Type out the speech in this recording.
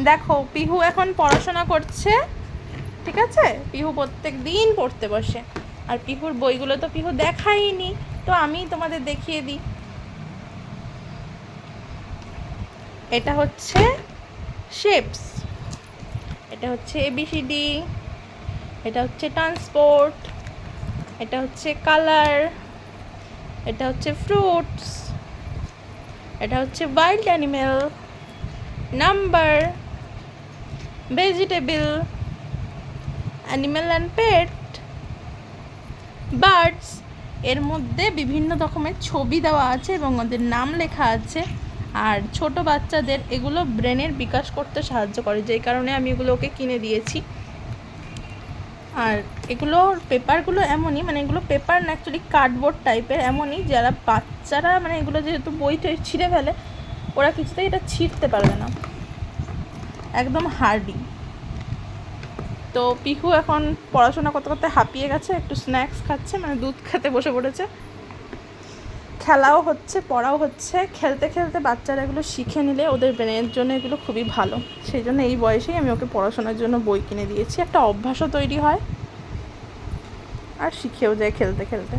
দেখো পিহু এখন পড়াশোনা করছে, ঠিক আছে? পিহু প্রত্যেক দিন পড়তে বসে, আর পিহুর বইগুলো তো পিহু দেখাইনি, তো আমি তোমাদের দেখিয়ে দিই। এটা হচ্ছে শেপস, এটা হচ্ছে এবিসিডি, এটা হচ্ছে ট্রান্সপোর্ট, এটা হচ্ছে কালার, এটা হচ্ছে ফ্রুটস, এটা হচ্ছে wild animal, number, vegetable, animal and pet, birds. এর মধ্যে বিভিন্ন রকমের ছবি দেওয়া আছে এবং ওদের নাম লেখা আছে। আর ছোট বাচ্চাদের এগুলো ব্রেনের বিকাশ করতে সাহায্য করে, যেই কারণে আমি এগুলো ওকে কিনে দিয়েছি। আর এগুলোর পেপারগুলো এমনই, মানে এগুলো পেপার না, অ্যাকচুয়ালি কার্ডবোর্ড টাইপের, এমনই যারা বাচ্চারা মানে এগুলো যেহেতু বই টই ছিঁড়ে ফেলে, ওরা কিছুতেই এটা ছিঁড়তে পারবে না, একদম হার্ডি। তো পিহু এখন পড়াশোনা করতে করতে হাঁপিয়ে গেছে, একটু স্ন্যাক্স খাচ্ছে, মানে দুধ খেতে বসে পড়েছে। খেলাও হচ্ছে, পড়াও হচ্ছে। খেলতে খেলতে বাচ্চারা এগুলো শিখে নিলে ওদের ব্রেনের জন্য এগুলো খুবই ভালো। সেই জন্য এই বয়সেই আমি ওকে পড়াশোনার জন্য বই কিনে দিয়েছি, একটা অভ্যাসও তৈরি হয় আর শিখেও যায় খেলতে খেলতে।